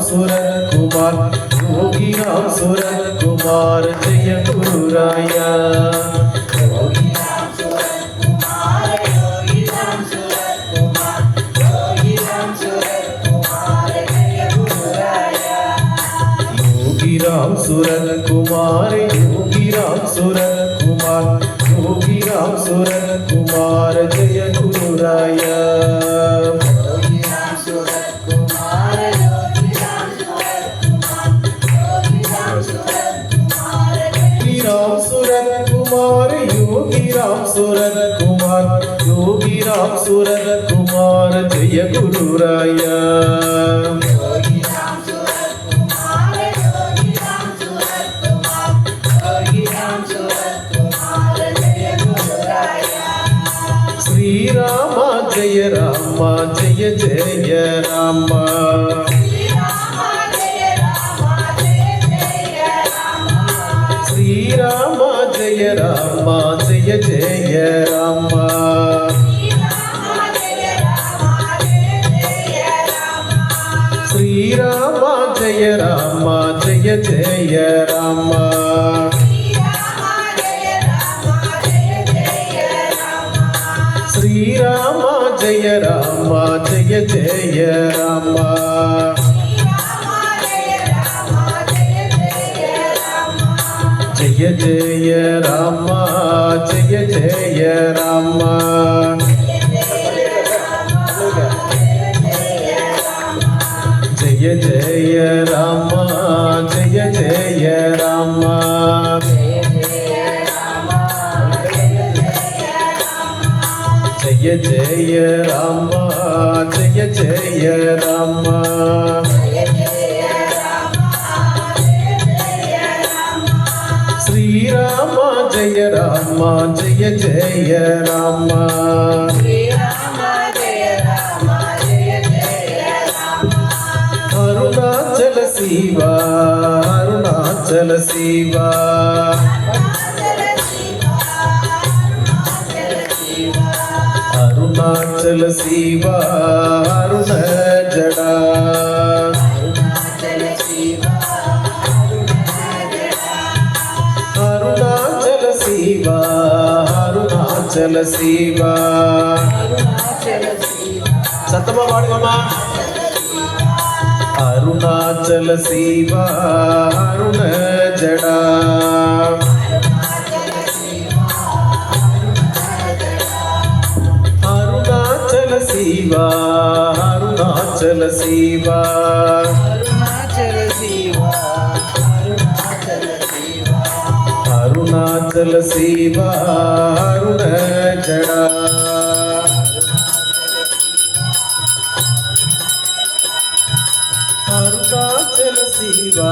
सूरत कुमार योगी राम सूरत कुमार जय गुरुराया योगी राम सूरत कुमार योगी राम सूरत कुमार योगी राम सूरत कुमार जय गुरुराया योगी राम सूरत कुमार योगी राम सूरत कुमार योगी राम सूरत कुमार जय गुरुराया योगी राम सूरत कुमार योगी राम सूरत कुमार जय गुरुराया योगी राम सूरत कुमार योगी राम सूरत कुमार योगी राम सूरत कुमार जय गुरुराया श्री राम जय जय राम श्री राम जय जय राम श्री राम जय जय राम श्री राम जय जय राम जय जय राम जय जय राम जय जय राम जय जय राम जय जय राम जय जय राम श्री राम जय जय राम अरुणाचल शिवा अरुणाचल शिवा अरुणाचल शिवा अरुण जड़ा अरुणाचल शिवा अरुणाचल शिवा सतमा पाड़ी मामा अरुणाचल शिवा अरुण जड़ा अरुणाचल शिवा अरुणाचल शिवा अरुणाचल शिवा अरुण जड़ा अरुणाचल शिवा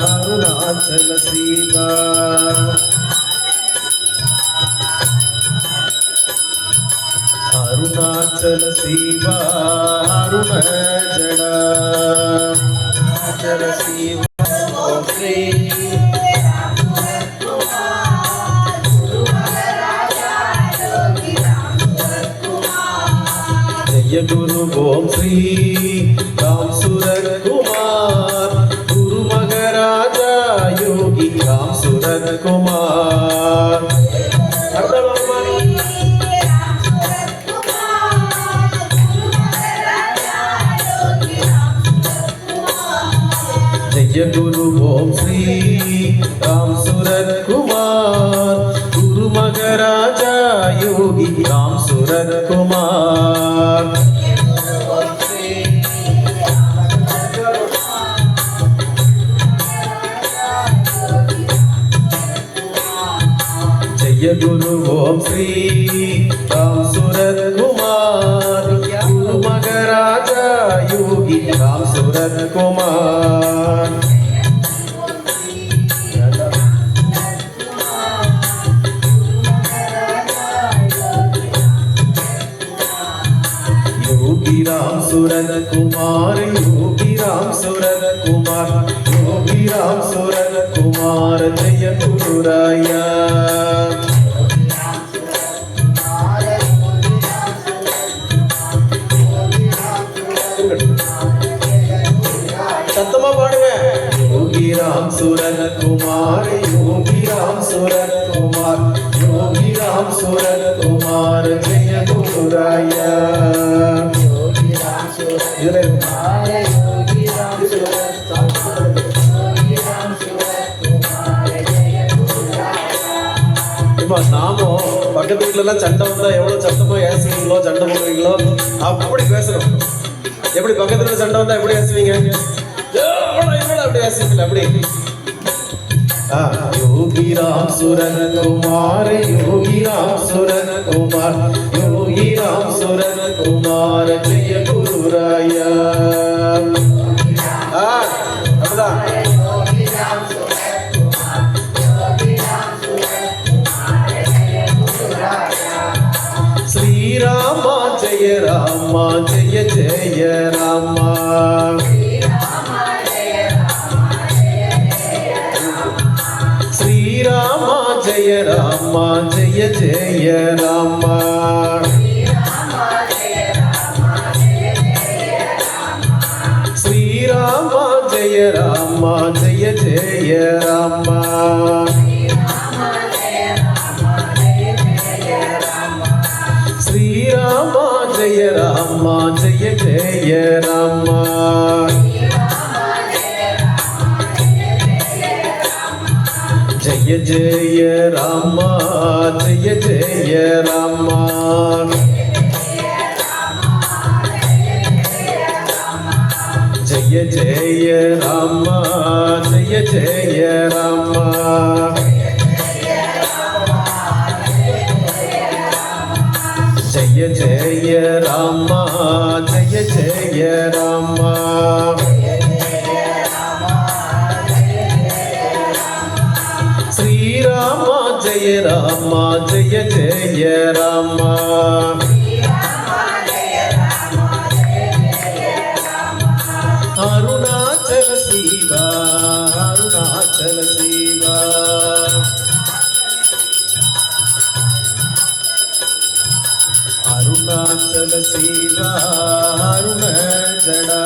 अरुणाचल शिवा अरुणाचल शिवा अरुण जड़ा अरुणाचल शिवा जय गुरु ओम श्री राम सूरत कुमार गुरु महाराजा योगी राम सूरत कुमार जय गुरु ओम श्री राम सूरत कुमार गुरु महाराजा योगी राम सूरत कुमार जय गुरु ओम श्री राम सूरत कुमार गुरु महाराजा योगी राम सूरत कुमार योगी राम सूरत कुमार योगी राम सूरत कुमार योगी राम सूरत कुमार जय गुरुराया राम सूरत कुमार योगी राम सूरत कुमार योगी राम सूरत कुमार जय गुरुराया योगी राम सूरत कुमार योगी राम सूरत कुमार जय गुरुराया இப்போ நாமும் பக்கத்து வீட்டுலலாம் சண்டை வந்தா எவ்வளவு சத்தமா ஏசுவீங்களோ சண்டை போடுவீங்களோ அப்படி பேசணும். எப்படி பக்கத்து வீட்டுல சண்டை வந்தா எப்படி ஏசுவீங்க? அப்படி ஏசுவீங்களா? அப்படி योगी राम सूरत कुमार योगी राम सूरत कुमार योगी राम सूरत कुमार जय गुरुराया श्री राम जय राम जय जय राम श्री राम जय राम जय जय राम श्री राम जय राम जय जय राम श्री राम जय राम जय जय राम जय जय राम जय जय राम जय जय राम जय जय राम जय जय राम जय जय राम श्री राम जय राम जय जय राम अरुणाचल शिवा अरुणाचल शिवा अरुणाचल शिवा अरुण जड़ा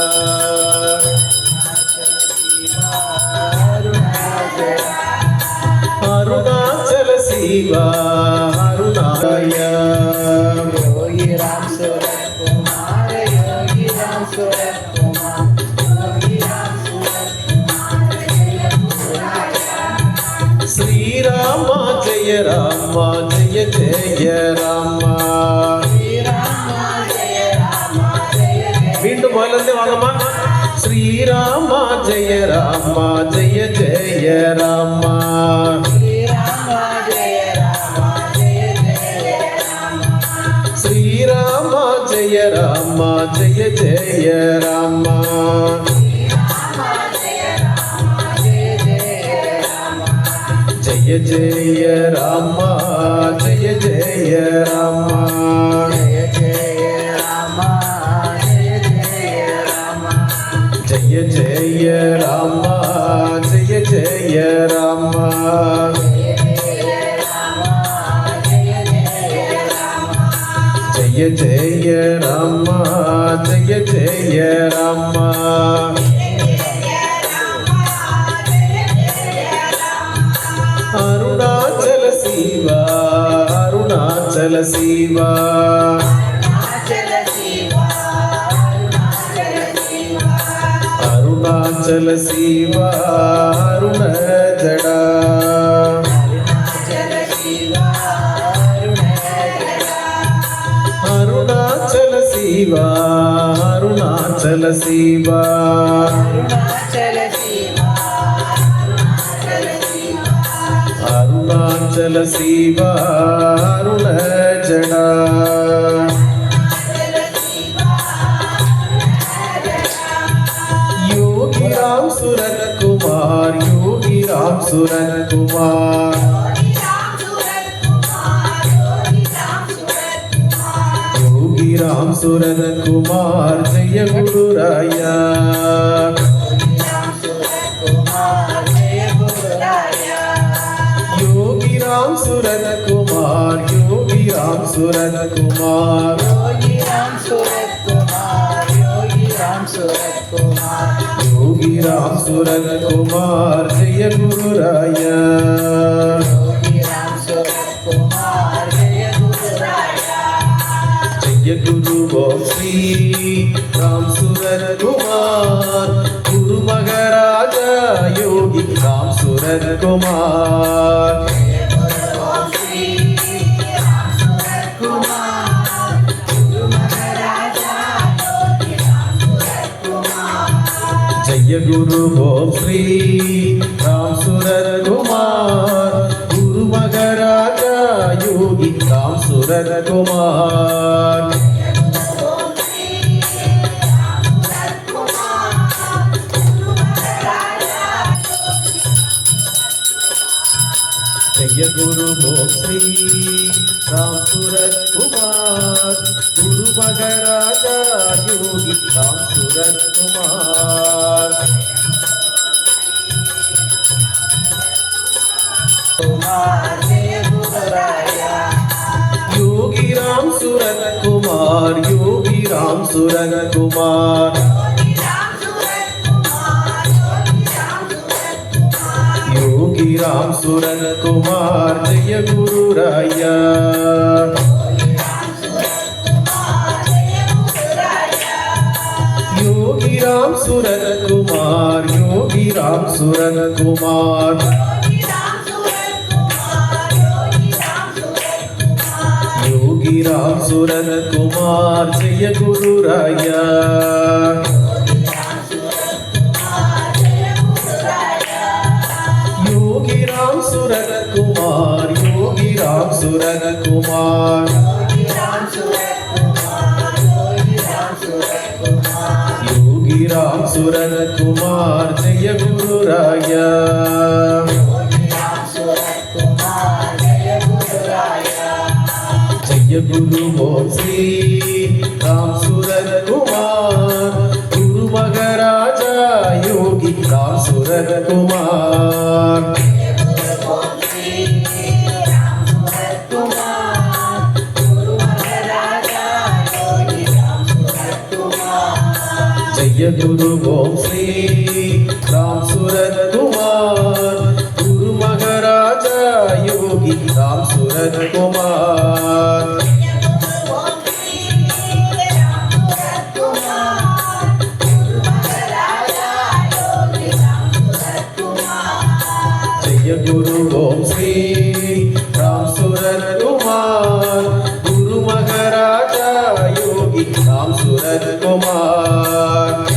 अरुणाचल शिवा अरुणाया योगी राम सूरत कुमार योगी राम सूरत कुमार योगी राम सूरत कुमार जय गुरुराया श्री राम जय राम जय जय राम மீண்டும் முதல்ல வாங்கம்மா श्री राम जय राम जय जय राम श्री राम जय राम जय जय राम श्री राम जय राम जय जय राम जय जय राम जय जय राम जय जय राम जय जय राम जय जय राम जय जय राम जय जय राम अरुणाचल शिवा अरुणाचल शिवा अरुणाचल शिवा अरुण जड़ा अरुणाचल शिवा अरुणाचल शिवा अरुणाचल शिवा अरुण जड़ा योगी राम सूरत कुमार योगी राम सूरत कुमार योगी राम सूरत कुमार जय गुरुराया योगी राम सूरत कुमार योगी राम सूरत कुमार योगी राम सूरत कुमार योगी राम योगी राम सूरत कुमार जय गुरु राया जय गुरु ओम श्री राम सूरत कुमार गुरु महाराजा योगी राम सूरत कुमार जय गुरु ओम श्री राम सूरत कुमार गुरु महाराजा योगी राम सूरत कुमार जय गुरु ओम श्री राम सूरत कुमार गुरु महाराजा योगी राम सूरत कुमार योगी राम सूरत कुमार योगी राम सूरत कुमार योगी राम सूरत कुमार जय गुरु राया योगी राम सूरत कुमार योगी राम सूरत कुमार योगी राम सूरत कुमार जय गुरु राया योगी राम सूरत कुमार योगी राम सूरत कुमार योगी राम सूरत कुमार जय गुरु राया जय गुरु ओम श्री राम सूरत कुमार गुरु महाराजा योगी राम सूरत कुमार जय गुरु ओम श्री राम सूरत कुमार गुरु महाराजा योगी राम सूरत कुमार जय गुरु ओम श्री राम सूरत कुमार गुरु महाराजा योगी राम सूरत कुमार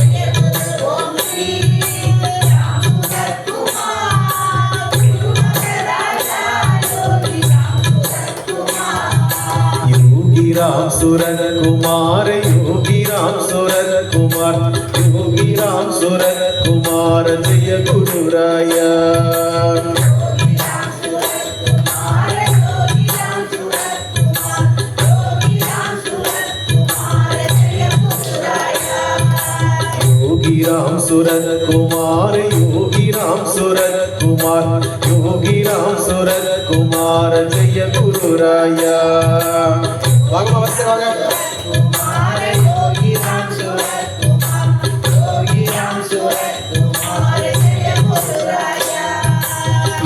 योगी राम सूरत कुमार योगी राम सूरत कुमार योगी राम सूरत कुमार जय गुरु राया योगी राम सूरत कुमार योगी राम सूरत कुमार योगी राम सूरत कुमार जय गुरु राया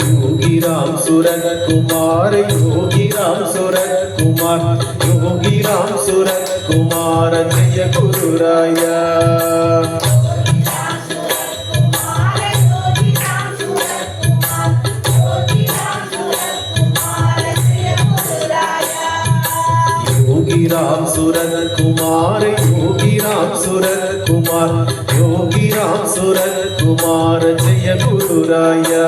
योगी राम सूरत कुमार योगी राम सूरत कुमार योगी राम सूरत कुमार जय गुरु राया योगी राम सूरत कुमार योगी राम सूरत कुमार योगी राम सूरत कुमार जय गुरु राया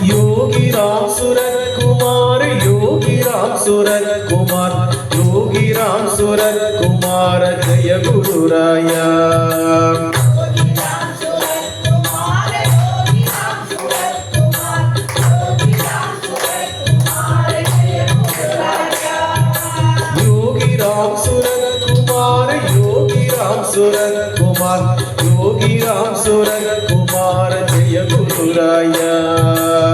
योगी राम सूरत कुमार योगी राम सूरत कुमार योगी राम सूरत कुमार जय गुरु राया सूरत कुमार योगी राम सूरत कुमार जय गुरु राया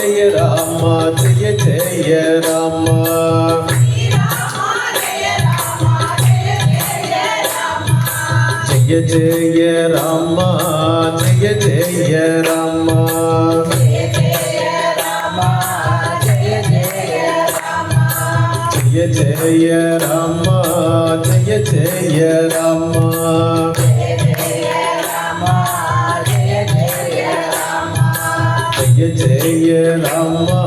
ஜெய ராமா ஜெய ஜெய ராமா ஜெய ஜெய ராமா ஜெய ஜெய ராமா ஜெய ஜெய ராமா ஜெய ஜெய ராமா ஜெய ஜெய ராமா ஜெய ஜெய ராமா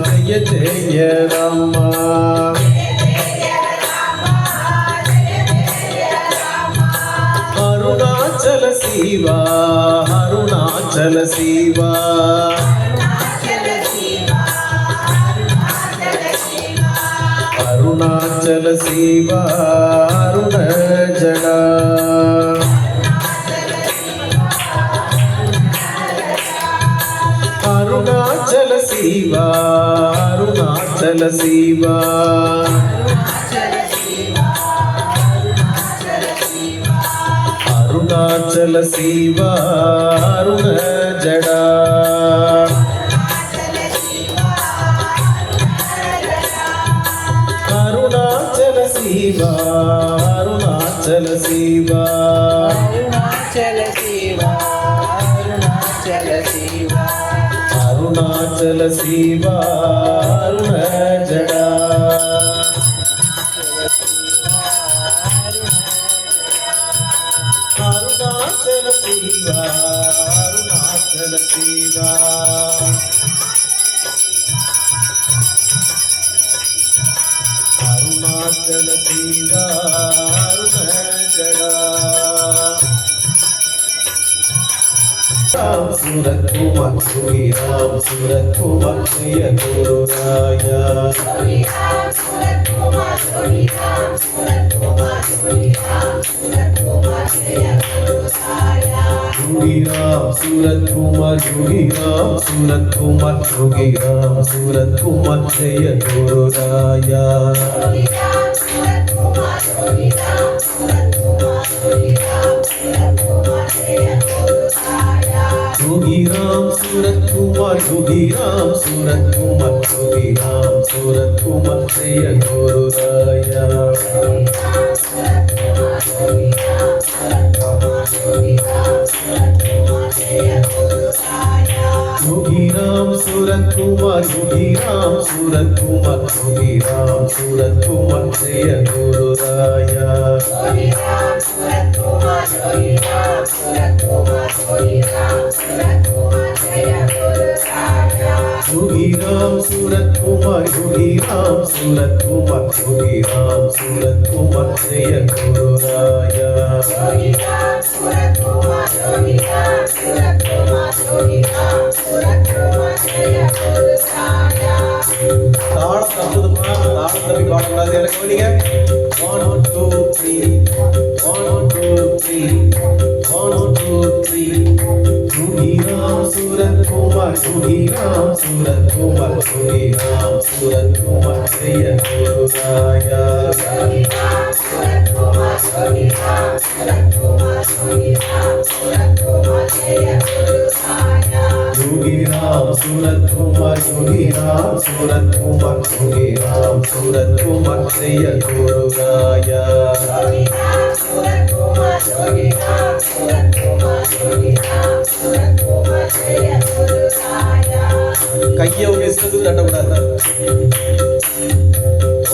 ஜெய ஜெய ராமா அருணாச்சல சிவா அருணாச்சல சிவா அருணாச்சல சிவா அருண ஜடா அருணாச்சல சிவா அருணாச்சல சிவா அருணாச்சல சிவா அருண ஜடா அருணாச்சல சிவா அருணாச்சல சிவா அருணாச்சல சிவா அருணாச்சல சிவா அருணாச்சல சிவா அருண ஜடா அருணாச்சல சிவா அருணாச்சல சிவா அருணாச்சல சிவா அருண ஜடா ராம் சூரத் குமார் ஸ்ரீ ராம் சூரத் குமார் ஜெய குரு ராயா ஸ்ரீ ராம் சூரத் குமார் ஜெய குரு ராயா ஸ்ரீ ராம் சூரத் குமார் ஜெய குரு ராயா योगी राम सूरत कुमार जय गुरु राया योगी राम सूरत कुमार जय गुरु राया योगी राम सूरत कुमार जय गुरु राया தாளம் அற்புதமா தாளம் தப்பி பாடக்கூடாது எனக்கு நீங்க 1 2 3 1 2 3 1 2 3 योगी राम सूरत कुमार जय गुरु राया योगी राम सूरत कुमार जय गुरु राया கையை உங்க இஷ்டத்துக்கு தட்டக்கூடாது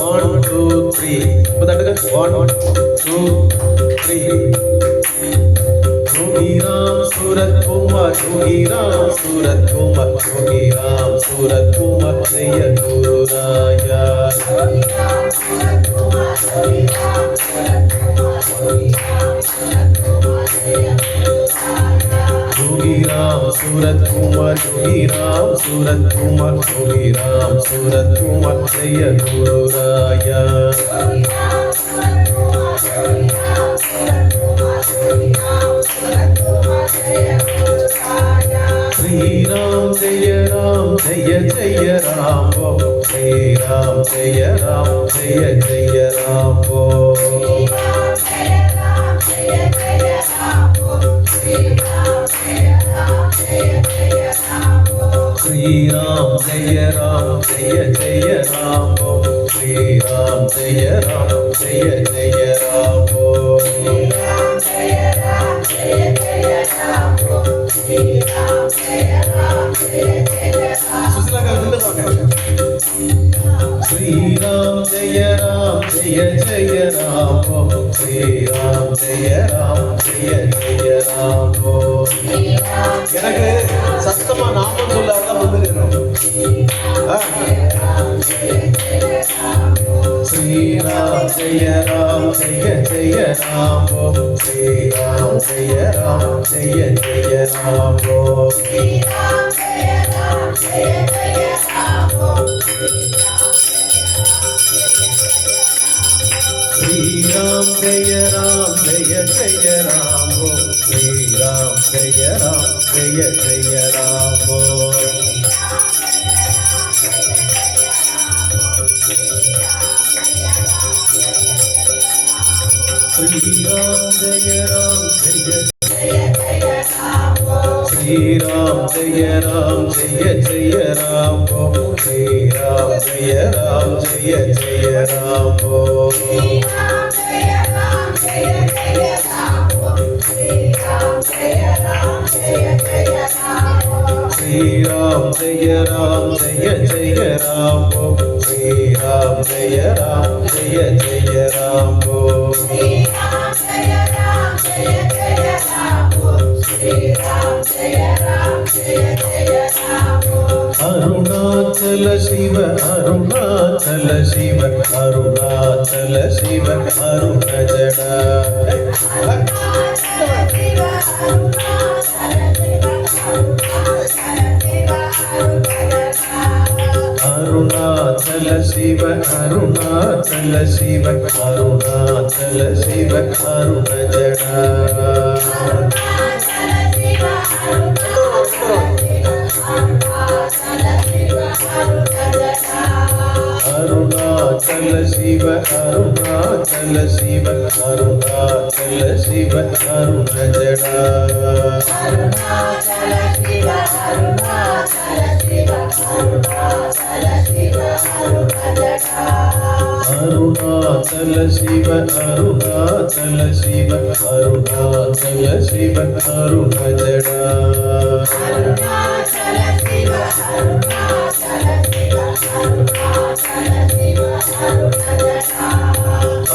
1 2 3 இப்ப தட்டுங்க 1 2 3 योगी राम सूरत कुमार जय गुरु राया योगी राम सूरत कुमार जय गुरु राया श्री राम जय जय राम श्री राम जय जय राम श्रीराम जय जय राम ओम श्रीराम जय जय राम ओम सुशीला का दिल का श्रीराम जय जय राम ओम श्रीराम जय जय राम ओम எனக்கு சத்தமா நாமம் சொல்லாதான் வந்துடணும் श्रीराम जय जय राम ओम श्रीराम जय जय राम ओम श्रीराम जय जय राम ओम श्रीराम जय जय राम ओम श्रीराम जय जय राम ओम श्रीराम जय श्रीराम जय जय राम ओम श्रीराम जय जय राम ओम श्रीराम जय जय राम ओम श्रीराम जय जय राम ओम अरुणाचल शिव अरुणाचल शिव अरुणाचल शिव अरुण जड़ा अरुणाचल शिव अरुणाचल शिव अरुणाचल शिव अरुण जड़ा अरुणाचल शिव अरुणाचल शिव अरुणाचल शिव अरुण जड़ा अरुणाचल शिव अरुणाचल शिव अरुणाचल शिव अरुण जड़ा अरुणाचल शिव अरुणाचल शिव अरुणाचल शिव अरुण जड़ा अरुणाचल शिव अरुणाचल शिव अरुणाचल शिव अरुण जड़ा अरुणाचल शिव अरुणाचल शिव अरुणाचल शिव अरुण जड़ा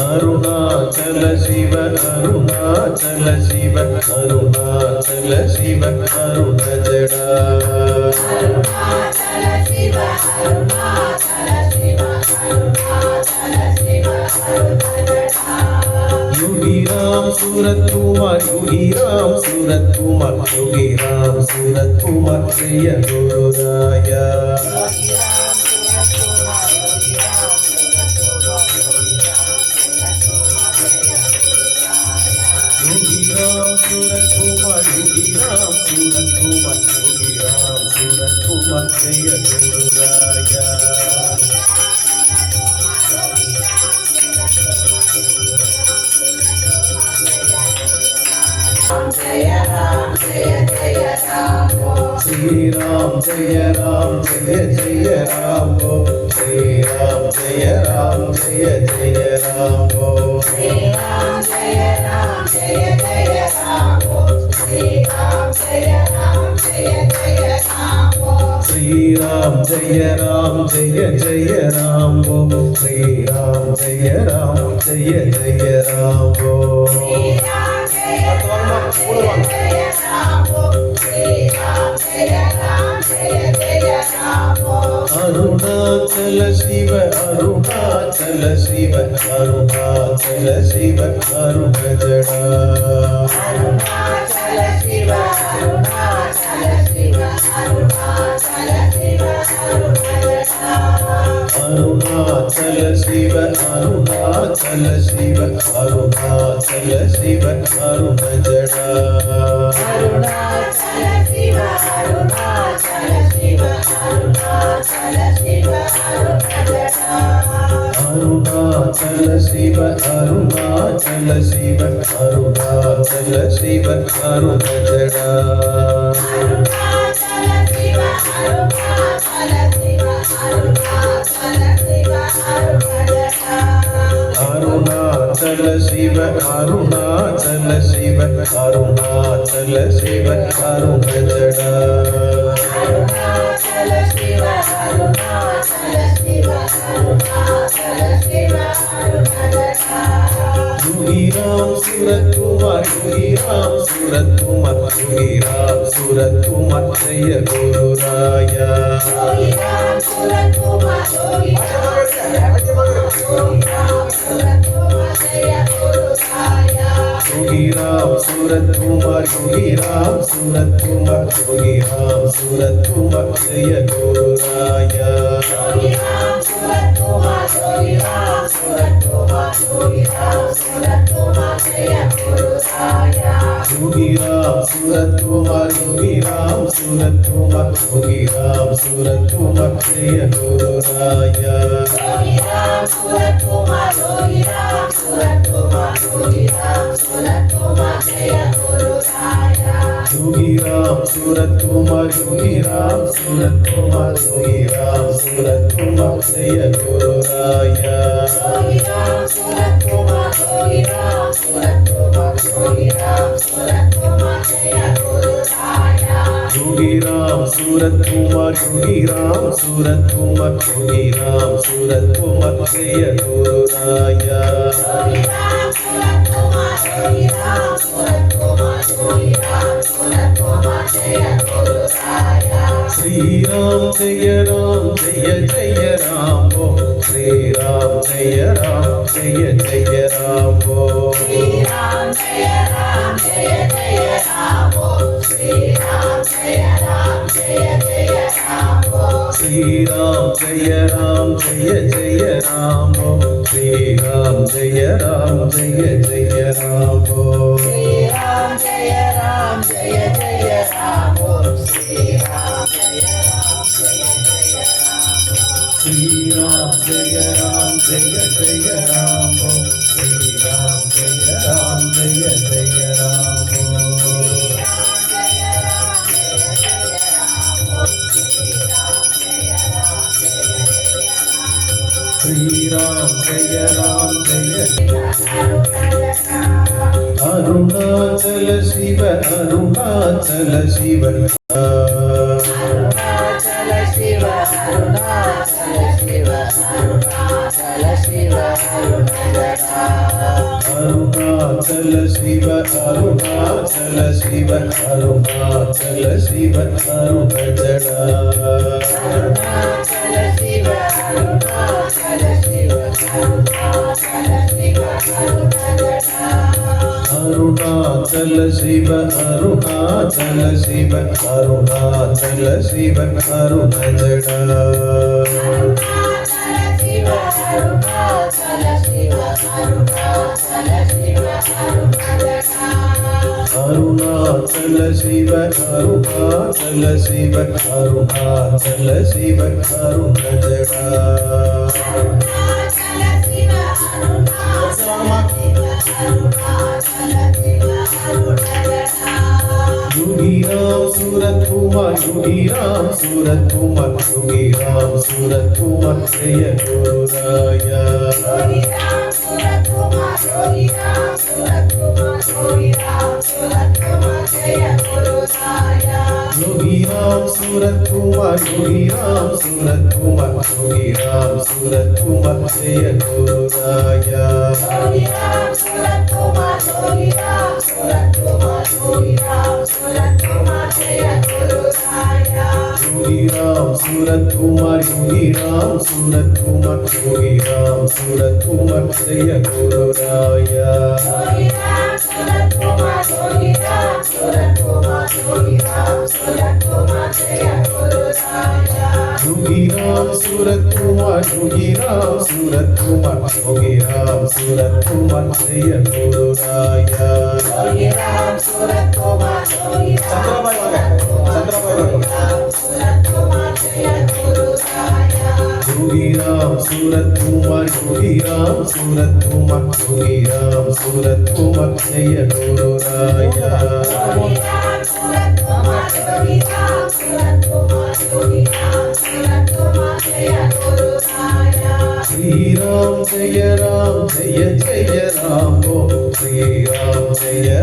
अरुणाचल शिव अरुणाचल शिव अरुणाचल शिव अरुण जड़ा योगी राम सूरत कुमार जय गुरुराया योगी राम सूरत कुमार जय गुरुराया श्रीराम जय जय राम ओम श्रीराम जय जय राम ओम श्रीराम जय जय राम ओम श्रीराम जय जय राम ओम श्रीराम जय जय राम ओम श्रीराम जय जय राम ओम अरुणाचल शिव अरुणाचल शिव अरुणाचल शिव अरुण जड़ा अरुणाचल शिव अरुणाचल शिव अरुणाचल शिव अरुण जड़ा अरुणाचल शिव अरुणाचल शिव अरुणाचल शिव अरुण जड़ा अरुणाचल शिव अरुणाचल शिव अरुणाचल शिव अरुण जड़ा अरुणाचल शिव अरुणाचल शिव अरुणाचल शिव अरुण जड़ा अरुणाचल शिव அருணாச்சல சிவ அருணாச்சல சிவ அருணஜடா அருணாச்சல சிவ அருணாச்சல சிவ அருணாச்சல சிவ அருணஜடா யோகி ராம் சூரத் குமார் யோகி ராம் சூரத் குமார் யோகி ராம் சூரத் குமார் ஜெய குரு ராயா யோகி ராம் சூரத் குமார் யோகி ராம் சூரத் குமார் ஜெய குரு ராயா யோகி ராம் சூரத் குமார் யோகி ராம் சூரத் குமார் யோகி ராம் சூரத் குமார் ஜெய குரு ராயா யோகி ராம் சூரத் குமார் யோகி ராம் சூரத் குமார் யோகி ராம் சூரத் குமார் ஜெய குரு ராயா யோகி ராம் சூரத் குமார் யோகி ராம் சூரத் குமார் யோகி ராம் சூரத் குமார் ஜெய குரு ராயா யோகி ராம் சூரத் குமார் யோகி ராம் சூரத் குமார் யோகி ராம் சூரத் குமார் ஜெய குரு ராயா யோகி ராம் சூரத் குமார் யோகி ராம் சூரத் குமார் யோகி ராம் சூரத் குமார் ஜெய குரு ராயா யோகி ராம் சூரத் குமார் யோகி ராம் சூரத் குமார் யோகி ராம் சூரத் குமார் ஜெய குரு ராயா யோகி ராம் சூரத் குமார் யோகி ராம் சூரத் குமார் யோகி ராம் சூரத் குமார் ஜெய குரு ராயா யோகி ராம் சூரத் குமார் யோகி ராம் சூரத் குமார் யோகி ராம் சூரத் குமார் ஜெய குரு ராயா श्री राम जय जय राम ओ श्री राम जय जय राम ओ श्री राम जय राम जय जय राम ओ श्री राम जय राम जय जय राम ओ श्री राम जय जय राम ओ श्री राम जय जय राम ओ श्री राम जय राम जय जय राम ओ श्री राम जय राम जय जय राम श्री राम जय जय राम ओ श्री राम जय जय राम ओ श्री राम जय अरुणाचल शिव अरुणाचल शिव अरुणाचल शिव अरुणाचल शिव अरुणाचल शिव अरुणजटा अरुणाचल शिव अरुणाचल शिव अरुणाचल शिव अरुणजटा अरुणाचल शिव अरुणाचल शिव अरुणाचल शिव अरुणजटा अरुणाचल शिव अरुणाचल शिव अरुणाचल शिव अरुणजटा अरुणाचल शिव अरुणाचल शिव अरुणाचल शिव अरुणजटा अरुणाचल शिव अरुणाचल शिव अरुणाचल शिव अरुणजटा अरुणाचल शिव अरुणाचल शिव अरुणजटा योगी राम सूरत कुमार योगी राम सूरत कुमार योगी राम सूरत कुमार जय गुरु राया योगी राम सूरत कुमार योगी राम सूरत कुमार योगी राम सूरत कुमार जय गुरु राया योगी राम सूरत कुमार योगी राम सूरत कुमार योगी राम सूरत कुमार जय गुरु राया योगी राम सूरत कुमार योगी राम सूरत कुमार योगी राम सूरत कुमार जय गुरु राया योगी राम सूरत कुमार योगी राम सूरत कुमार योगी राम सूरत कुमार जय गुरु राया योगी राम सूरत कुमार योगी राम सूरत कुमार योगी राम सूरत कुमार जय गुरु राया योगी राम सूरत कुमार योगी राम सूरत कुमार योगी राम सूरत कुमार जय गुरु राया योगी राम सूरत कुमार योगी राम सूरत कुमार जय गुरु राया योगी राम सूरत कुमार योगी राम सूरत कुमार योगी राम सूरत कुमार जय गुरु राया योगी राम सूरत कुमार योगी राम सूरत कुमार योगी राम सूरत कुमार जय गुरु राया श्री राम जय जय राम ओ श्री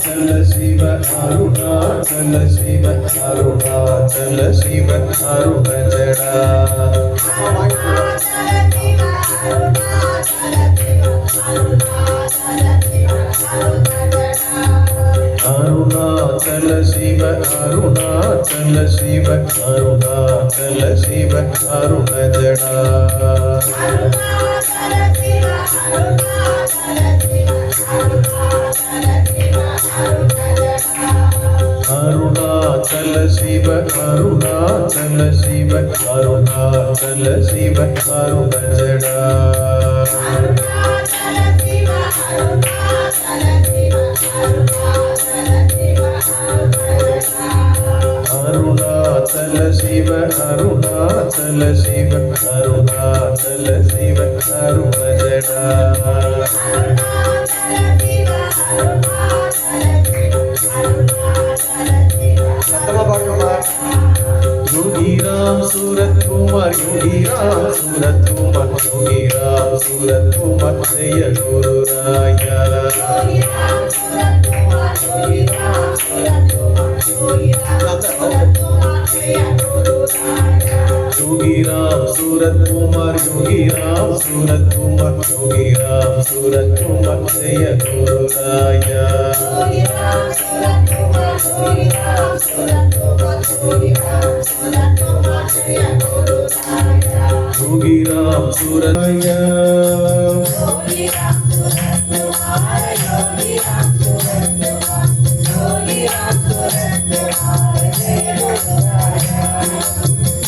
शिव अरुणाचल शिव अरुणाचल शिव अरुण जड़ा अरुणाचल शिव अरुणाचल शिव अरुणाचल शिव अरुण जड़ा अरुणाचल शिव अरुणाचल शिव अरुणाचल शिव अरुण जड़ा अरुणाचल शिव अरुणाचल शिव अरुणाचल शिव अरुण जड़ा योगी राम सूरत कुमार योगी राम सूरत कुमार योगी राम सूरत कुमार जय गुरु राया योगी राम सूरत कुमार योगी राम सूरत कुमार योगी राम सूरत कुमार जय गुरु राया योगी राम सूरत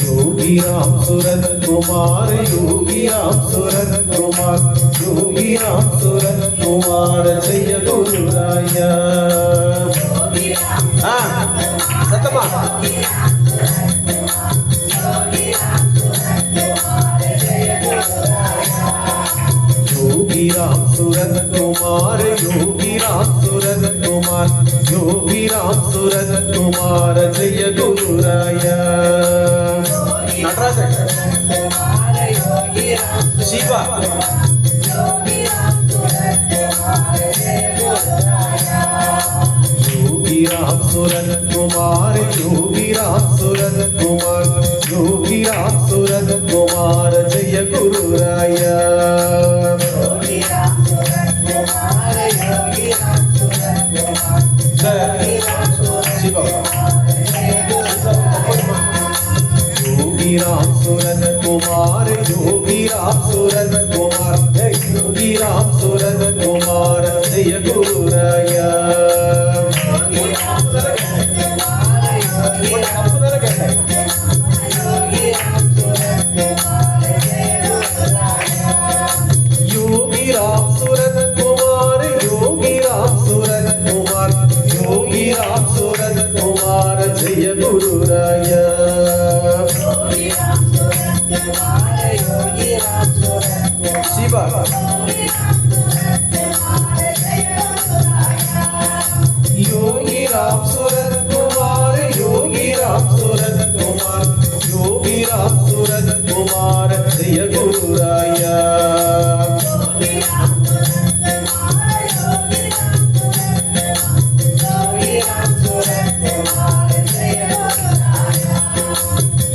योगी राम सूरत कुमार योगी राम सूरत कुमार योगी राम सूरत कुमार जय गुरु राया सतमा योगी राम सूरत कुमार योगी राम सूरत कुमार योगी राम सूरत कुमार जय गुरु राया नटराज शिवा योगी राम सूरत कुमार योगी राम सूरत कुमार योगी राम सूरत कुमार जय गुरु राया शिवा योगी राम सूरत कुमार योगी राम सूरत कुमार योगी राम सूरत कुमार जय गुरु राया योगी राम सूरत कुमार योगी राम सूरत कुमार योगी राम सूरत कुमार जय गुरु राया शिवा योगी राम सूरत कुमार योगी राम सूरत कुमार योगी राम सूरत कुमार जय गुरु राया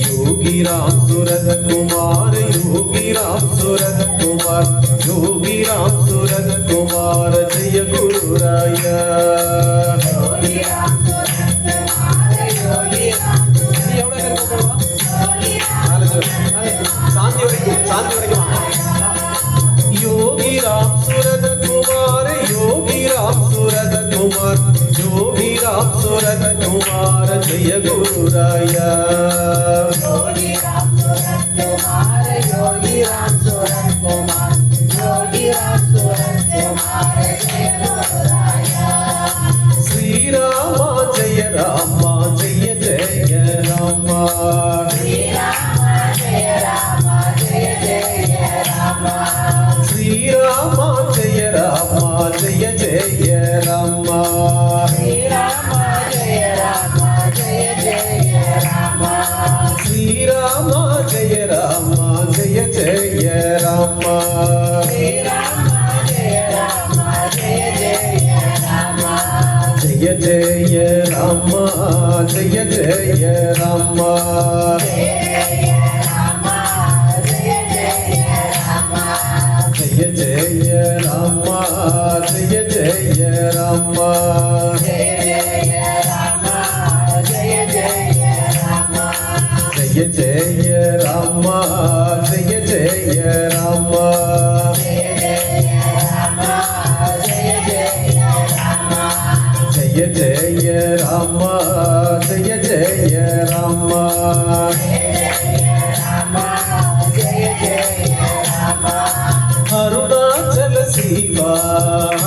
योगी राम सूरत कुमार योगी राम सूरत कुमार योगी राम सूरत कुमार जय गुरु राया योगी राम सूरत कुमार योगी राम सूरत कुमार योगी राम सूरत कुमार जय गुरु राया श्री राम जय राम जय जय राम श्री राम जय राम जय जय राम श्री राम जय राम जय जय राम जय ஜெய ஜெய ராமா ஜெய ஜெய ராமா ஜெய ஜெய ராமா ஜெய ஜெய ராமா ஜெய ஜெய ராமா ஜெய ஜெய ராமா ஜெய ஜெய ராமா ஜெய ஜெய ராமா ஜெய ஜெய ராமா ஜெய ஜெய ராமா ஜெய ஜெய ராமா ஜெய ஜெய ராமா ஜெய ஜெய ராமா ஜெய ஜெய ராமா அருணாச்சல சிவா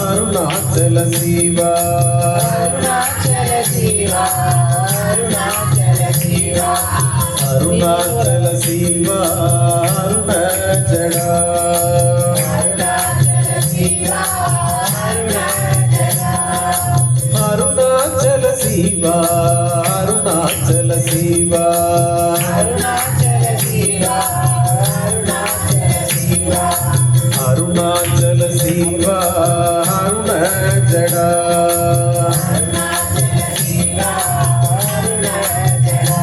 அருணாச்சல சிவா அருணாச்சல சிவா அருணாச்சல சிவா அருணாச்சல சிவா அருணாச்சலா அருணாச்சல சிவா அருணாச்சலா அருணாச்சல சிவா அருணாச்சல சிவா அருணாச்சல சிவா அருணாச்சல சிவா அருணாச்சல சிவா அருணாச்சலா அருணாச்சல சிவா அருணாச்சலா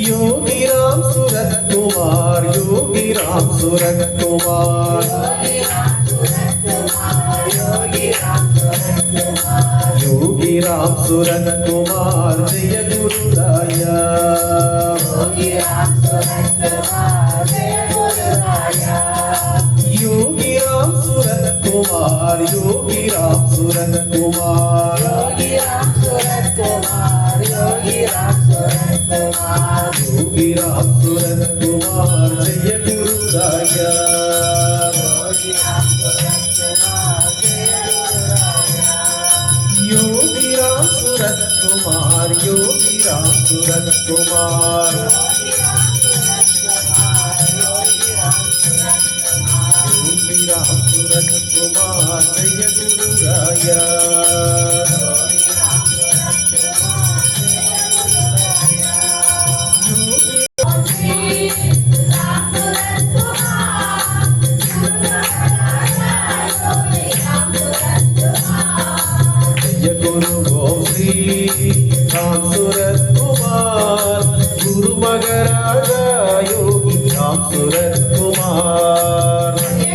योगी राम सूरत कुमार योगी राम सूरत कुमार योगी राम सूरत कुमार जय गुरुराया योगी राम सूरत कुमार योगी राम सूरत कुमार योगी राम सूरत कुमार जय गुरुराया योगी राम सूरत कुमार योगी राम सूरत कुमार योगी राम सूरत कुमार जय गुरुराया जय गुरु गोश्री राम सूरत कुमार गुरु मगराजा योगी राम सूरत कुमार जय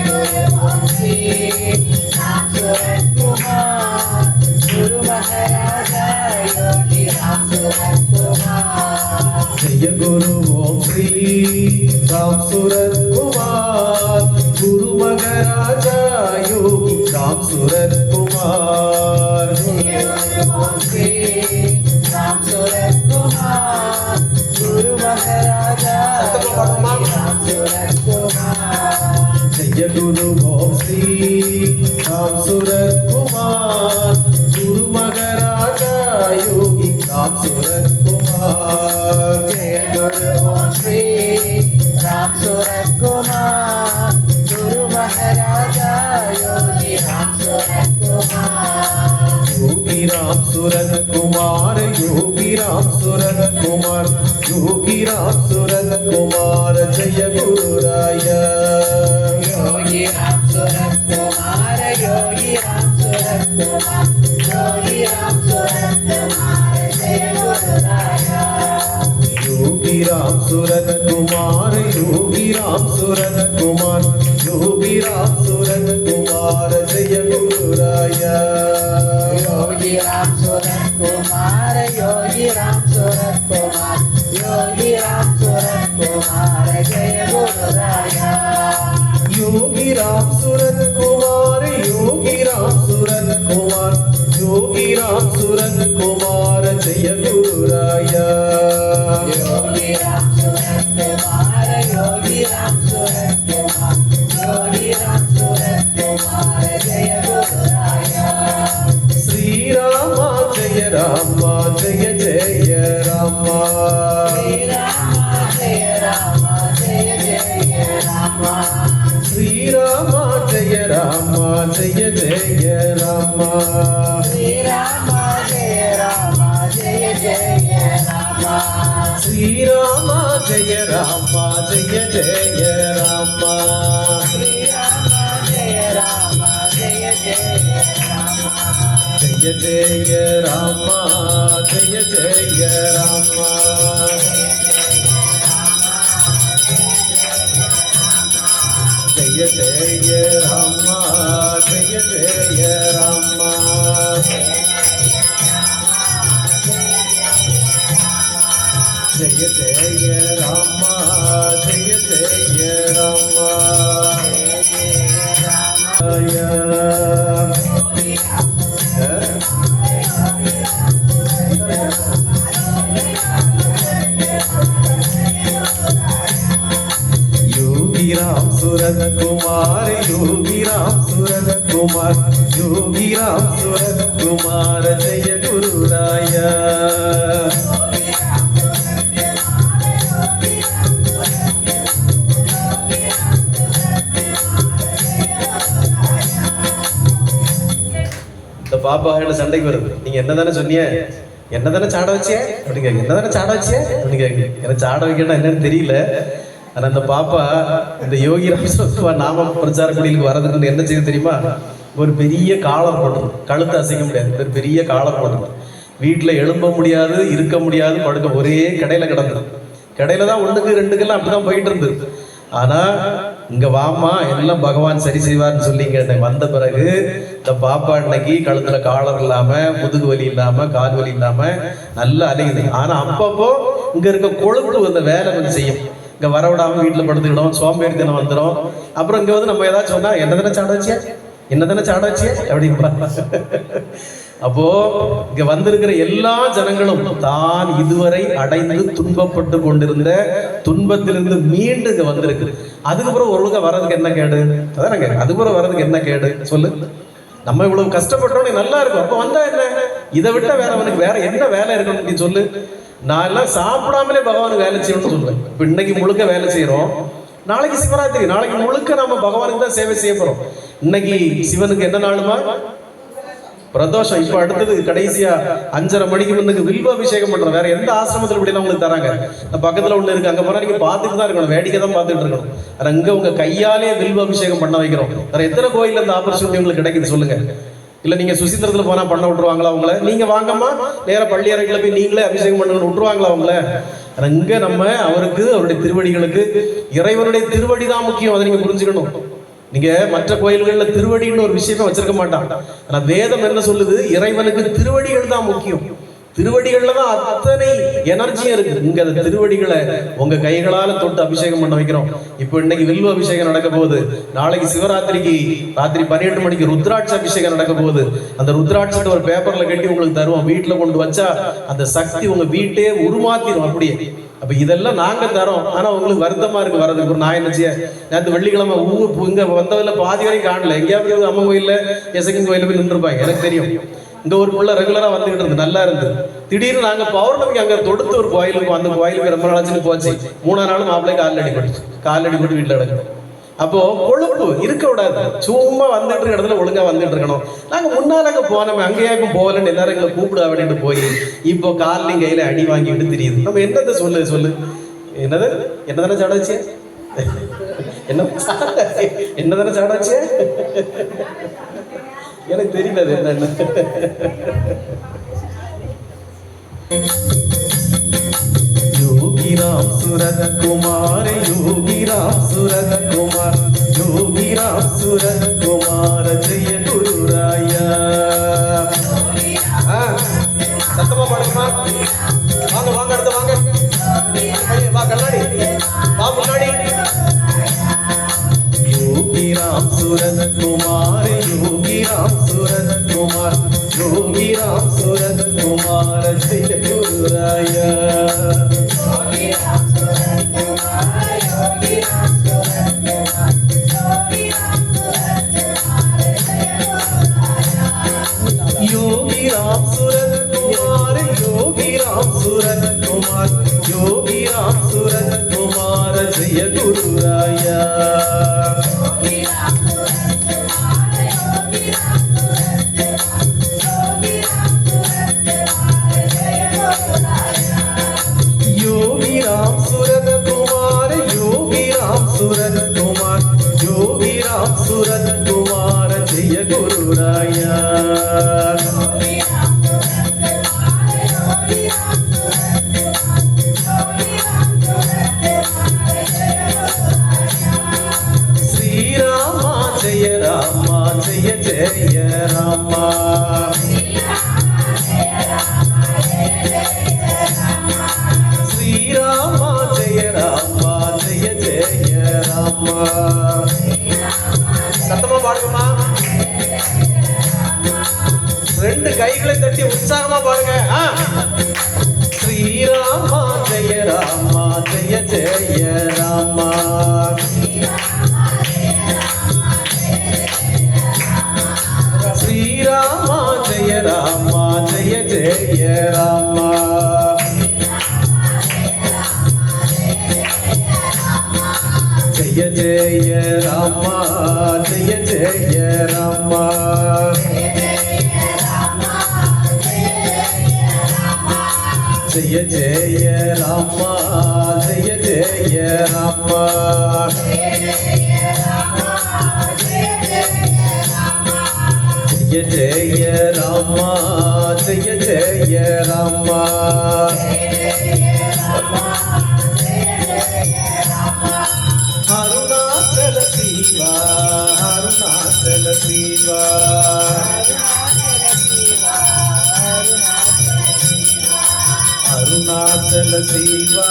गुरु ओम श्री राम सूरत कुमार गुरु मगराजा योगी राम सूरत कुमार गुरु महाराजा जय गुरु ओम श्री राम सूरत कुमार गुरु मगराजा योगी राम सूरत कुमार जय गुरु श्री राम सूरत कुमार गुरु महाराजा योगी राम सूरत कुमार योगी राम सूरत कुमार योगी राम सूरत कुमार योगी राम सूरत कुमार जय गुरुराया योगी राम सूरत कुमार योगी राम सूरत कुमार योगी राम सूरत कुमार जय गुरुराया योगी राम सूरत कुमार योगी राम सूरत कुमार योगी राम सूरत कुमार जय गुरुराया योगी राम सूरत कुमार योगी राम सूरत कुमार योगी राम सूरत कुमार जय गुरुराया योगी राम सूरत कुमार योगी राम सूरत कुमार योगी राम सूरत कुमार जय गुरुराया योगी राम सूरत कुमार योगी राम सूरत कुमार योगी राम सूरत कुमार जय गुरुराया श्री रामा जय रामा जय जय रामा श्री राम जय राम जय जय राम श्री रामा जय रामा जय जय रामा श्री राम जय राम जय जय राम श्री रामा जय रामा जय जय रामा श्री राम जय राम जय जय राम ஜெய ஜெய ராமா ஜெய ஜெய ராமா ஜெய ஜெய ராமா ஜெய ஜெய ராமா ஜெய ஜெய ராமா ஜெய ஜெய ராமா योगी राम सूरत कुमार योगी राम सूरत कुमार योगी राम सूरत कुमार जय गुरुराया இந்த பாப்பா என்ன சண்டைக்கு வருது நீங்க என்னதானே சொன்னீங்க என்னதானே சாட வச்சிய அப்படி கேட்க என்னதானே சாட வச்சிய அப்படி கேட்க எனக்கு சாட வைக்கணும் என்னன்னு தெரியல ஆனா அந்த பாப்பா இந்த யோகி ராம நாம பிரச்சார குடிலுக்கு வர்றதுக்கு என்ன செய்ய தெரியுமா ஒரு பெரிய காலர் போட்டுரும் கழுத்து அசைக்க முடியாது ஒரு பெரிய காலர் போட்டுரும் வீட்டுல எழும்ப முடியாது இருக்க முடியாது படுக்க ஒரே கடையில கிடந்தது கடையில தான் ஒண்ணுக்கு ரெண்டுக்கெல்லாம் அப்படிதான் போயிட்டு இருந்தது ஆனா இங்க வாமா எல்லாம் பகவான் சரி செய்வார்னு சொல்லி கேட்டேன் வந்த பிறகு இந்த பாப்பா இன்னைக்கு கழுத்துல காலர் இல்லாம முதுகு வலி இல்லாம கால் வலி இல்லாம நல்லா அலையுது ஆனா அப்பப்போ இங்க இருக்க கொழுப்பு அந்த வேலை கொஞ்சம் செய்யும் இங்க வரவிடாம வீட்டுல படுத்துக்கிடும் சோம்பேறி தினம் வந்துடும் அப்புறம் இங்க வந்து நம்ம ஏதாச்சும் சொன்னா என்னதானே சாட வச்சியா என்னதானே சாட வச்சியா அப்படின்னு அப்போ இங்க வந்திருக்கிற எல்லா ஜனங்களும் தான் இதுவரை அடைந்து துன்பப்பட்டு கொண்டிருந்த துன்பத்திலிருந்து மீண்டு இங்க வந்திருக்கு அதுக்கப்புறம் ஒழுங்கா வர்றதுக்கு என்ன கேடு அதானங்க அதுக்கப்புறம் வர்றதுக்கு என்ன கேடு சொல்லு நம்ம இவ்வளவு கஷ்டப்பட்டோன்னே நல்லா இருக்கும் அப்ப வந்தா என்ன இதை விட்டா வேற அவனுக்கு வேற என்ன வேலை இருக்கணும் நீ சொல்லு நான் எல்லாம் சாப்பிடாமலே பகவானுக்கு வேலை செய்யணும்னு சொல்லுவேன் இப்ப இன்னைக்கு முழுக்க வேலை செய்யறோம் நாளைக்கு சிவராத்திரி நாளைக்கு முழுக்க நம்ம பகவானுக்கு தான் சேவை செய்ய போறோம் இன்னைக்கு சிவனுக்கு என்ன நாளுமா பிரதோஷம் இப்ப அடுத்தது கடைசியா 5:30 மணிக்கு முன்னுக்கு வில்வ அபிஷேகம் பண்றோம் வேற எந்த ஆசிரமத்துல இப்படி உங்களுக்கு தராங்க பக்கத்துல ஒண்ணு இருக்கு அங்க போனா நீங்க பாத்துட்டு தான் இருக்கணும் வேடிக்கை தான் பாத்துட்டு இருக்கணும் ஆனா இங்க உங்க கையாலே வில்வ அபிஷேகம் பண்ண வைக்கிறோம் வேற எத்தனை கோயில்ல இந்த ஆப்பர்ச்சுனிட்டி உங்களுக்கு கிடைக்குது சொல்லுங்க இல்ல நீங்க சுசீந்திரத்துல போனா பண்ண விட்டுருவாங்களா அவங்கள நீங்க வாங்கம்மா நேர பள்ளி அறைகளை போய் நீங்களே அபிஷேகம் பண்ண விட்டுருவாங்களா அவங்கள இங்க நம்ம அவருக்கு அவருடைய திருவடிகளுக்கு இறைவனுடைய திருவடி தான் முக்கியம் அதை நீங்க புரிஞ்சுக்கணும் நீங்க மற்ற கோயில்கள்ல திருவடின்னு ஒரு விஷயமே வச்சிருக்க மாட்டாங்க ஆனா வேதம் என்ன சொல்லுது இறைவனுக்கு திருவடிகள் தான் முக்கியம் திருவடிகள்ல தான் அத்தனை எனர்ஜியும் இருக்கு இங்க அந்த திருவடிகளை உங்க கைகளால தொட்டு அபிஷேகம் பண்ண வைக்கிறோம் இப்ப இன்னைக்கு வில்வ அபிஷேகம் நடக்க போகுது நாளைக்கு சிவராத்திரிக்கு ராத்திரி 12 மணிக்கு ருத்ராட்ச அபிஷேகம் நடக்க போகுது அந்த ருத்ராட்சத்தை ஒரு பேப்பர்ல கட்டி உங்களுக்கு தருவோம் வீட்டுல கொண்டு வச்சா அந்த சக்தி உங்க வீட்டே உருமாத்திரும் அப்படியே அப்ப இதெல்லாம் நாங்க தரோம் ஆனா உங்களுக்கு வருத்தமா இருக்கு வர்றதுக்கு ஒரு நான் என்ன செய்ய நேற்று வெள்ளிக்கிழமை இங்க வந்ததுல பாதி வரைக்கும் காணல எங்கேயாவது அம்மன் கோயில்ல எசக்கின் கோயில போய் நின்றுருப்பாங்க எனக்கு தெரியும் இந்த ஒரு புள்ள ரெகுலரா வந்துகிட்டு இருந்து நல்லா இருந்து திடீர்னு நாங்க பௌர்ணமிக்கு அங்க தொடுத்து ஒரு கோயிலுக்கு அந்த கோயிலுக்கு ரொம்ப நாளாச்சுன்னு போச்சு 3ஆம் நாள் மாப்பிள்ளை கால் அடி போட்டு வீட்டுல கிடக்கணும் அப்போ கொழுப்பு இருக்க விடாது சும்மா வந்துட்டு இருக்க இடத்துல ஒழுங்கா வந்துட்டு இருக்கணும் நாங்க முன்னால அங்க போனோம் அங்கேயாக்கும் போகலன்னு எல்லாரும் எங்களை கூப்பிட அப்படின்ட்டு போய் இப்போ காலையும் கையில அடி வாங்கிட்டு தெரியுது நம்ம என்னத்தை சொல்லு என்னதானே சாடாச்சு என்னதானே சாடாச்சு எனக்கு தெரியல அது என்னன்னு योगी राम सूरत कुमार योगी राम सूरत कुमार योगी राम सूरत कुमार जय गुरुराया சத்தமா பாடுமா வாங்க வாங்க அடுத்து வாங்க வா கண்ணாடி வா முன்னாடி योगी राम सूरत कुमार योगी राम सूरत कुमार योगी राम सूरत कुमार जय गुरुराया योगी राम सूरत कुमार योगी राम सूरत कुमार योगी राम सूरत कुमार जय गुरुराया योगी राम सूरत कुमार योगी राम सूरत कुमार योगी राम सूरत कुमार जय गुरुराया ரெண்டு கைகளை தட்டி உற்சாகமா பாருங்க. ஸ்ரீராமா ஜெய ராமா ஜெய ஜெய ராமா. ஸ்ரீராமா ஜெய ராமா ஜெய ஜெய ராமா. ஜெய ஜெய ராமா ஜெய ஜெய ராமா. ஜெய ஜெய ராமா ஜெய ஜெய ராமா. ஜெய ஜெய ராமா ஜெய ஜெய ராமா. அருணாச்சல சிவா அருணாச்சல சிவா. அருணாச்சல சிவா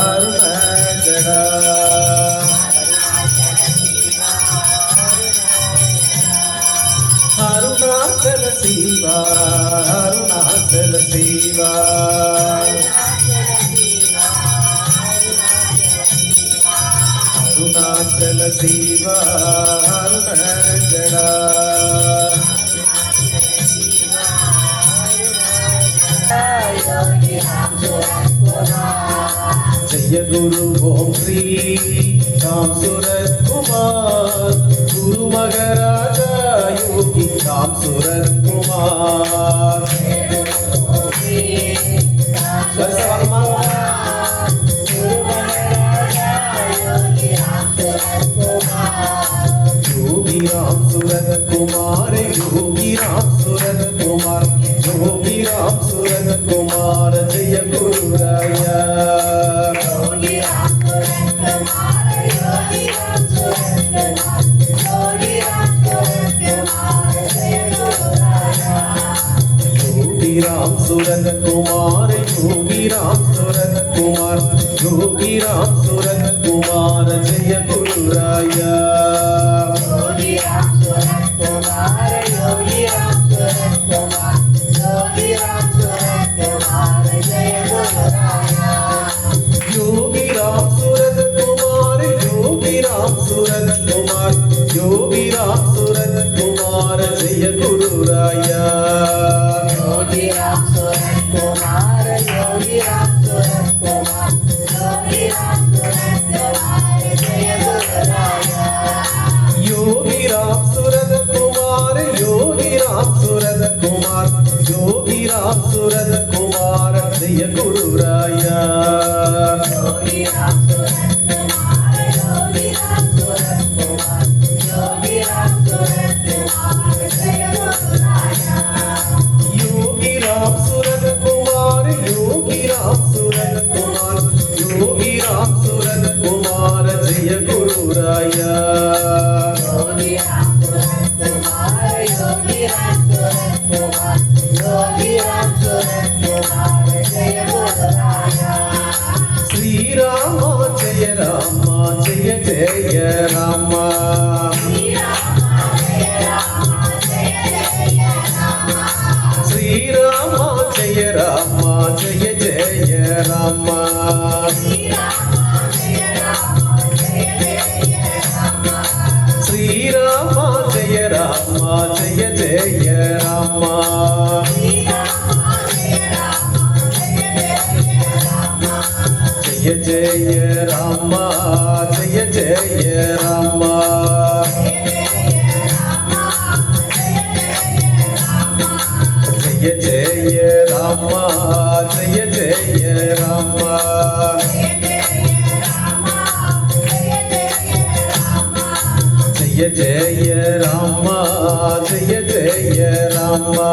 அருணாச்சலா. அருணாச்சல சிவா அருணாச்சல சிவா. அருணாச்சல சிவா அருணாச்சலா. जय गुरु ओम श्री राम सूरत कुमार. गुरु महाराजा योगी राम सूरत कुमार. योगी राम सूरत कुमार योगी राम सूरत कुमार. योगी राम सूरत कुमार जय गुरु राया. योगी राम सूरत कुमार योगी राम सूरत कुमार जय गुरु राया. योगी राम सूरत कुमार योगी राम सूरत कुमार. योगी राम सूरत कुमार जय गुरु राया. योगी राम सूरत कुमार योगी राम सूरत कुमार. योगी राम सूरत कुमार जय गुरु राया. योगी राम सूरत कुमार योगी राम सूरत कुमार. योगी राम सूरत कुमार जय गुरु राया. योगी राम सूरत कुमार योगी राम सूरत कुमार. योगी राम सूरत कुमार जय गुरु राया. योगी राम सूरत कुमार योगी राम सूरत कुमार. योगी राम सूरत कुमार जय गुरु राया. योगी राम सूरत कुमार योगी राम सूरत कुमार. योगी राम सूरत कुमार जय गुरु राया. योगी राम सूरत कुमार योगी राम सूरत कुमार. योगी राम सूरत कुमार जय गुरु राया. योगी राम सूरत कुमार योगी राम सूरत कुमार. योगी राम सूरत कुमार जय गुरु राया. श्री राम जय रामा जय जय रामा. श्री राम जय रामा जय जय रामा. श्री राम जय रामा जय जय रामा. जय जय रामा जय जय रामा. जय जय रामा जय जय रामा. जय जय रामा जय जय रामा.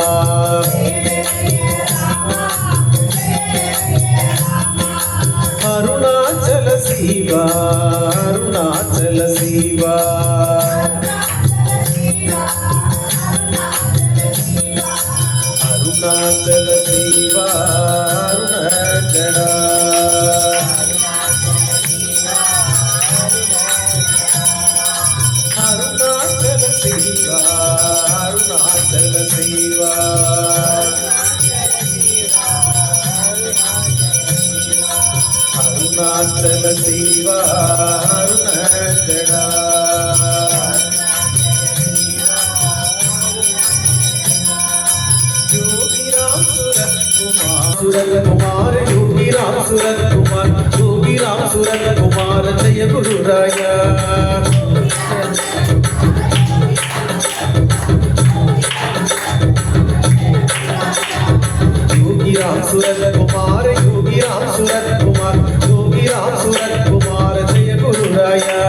अरुणाचल शिवा अरुणाचल शिवा. अरुणाचल शिवा अरुणाचला. अरुणाचल शिवा अरुणाचल शिवा. அருணாச்சல சிவா அருணாச்சலா योगीराम सूरत कुमार योगीराम सूरत कुमार जय गुरुराया योगीराम सूरत कुमार जय गुरुराया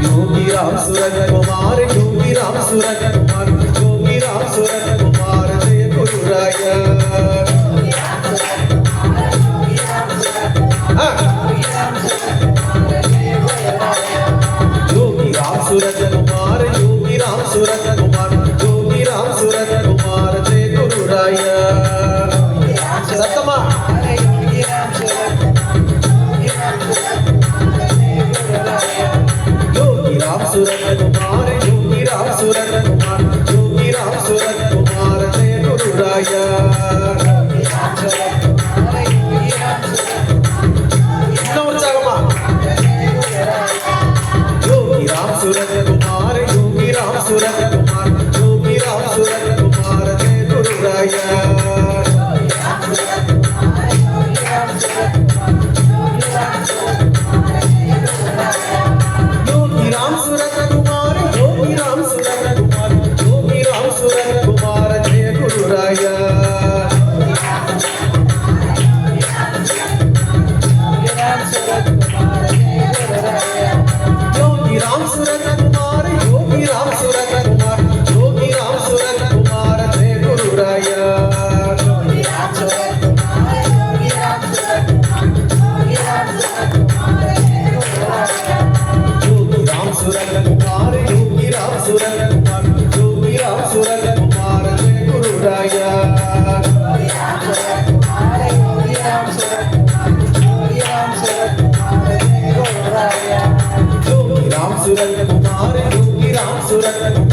योगीराम सूरत कुमार जय गुरुराया योगीराम सूरत कुमार जय गुरुराया सत्तमा योगीराम सूरत कुमार जय गुरुराया இன்னும் உற்சாகமா योगीराम सूरत कुमार जय गुरुराया योगीराम सूरत कुमार जय गुरुराया योगीराम सूरत कुमार जय गुरुराया योगीराम सूरत कुमार जय गुरुराया योगीराम सूरत कुमार जय गुरुराया योगीराम सूरत कुमार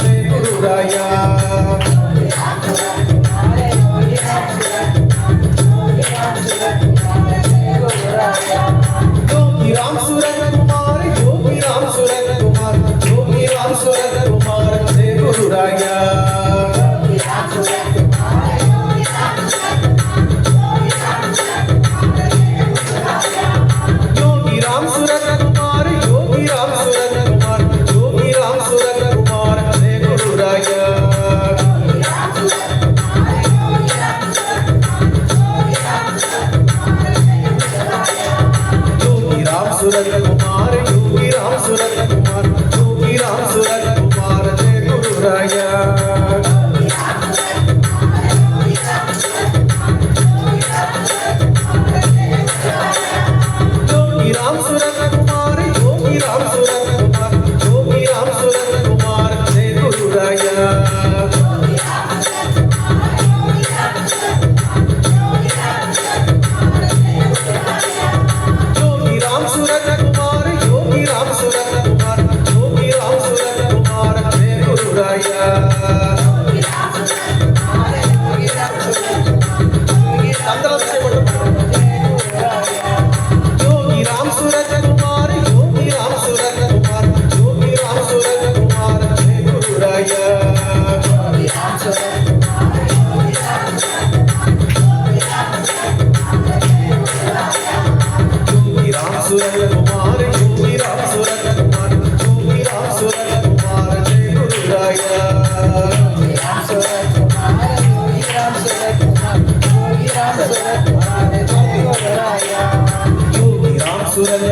जय गुरुराया योगीराम सूरत कुमार जय गुरुराया योगीराम सूरत कुमार जय गुरुराया योगीराम सूरत कुमार जय गुरुराया योगीराम सूरत कुमार जय गुरुराया योगीराम सूरत कुमार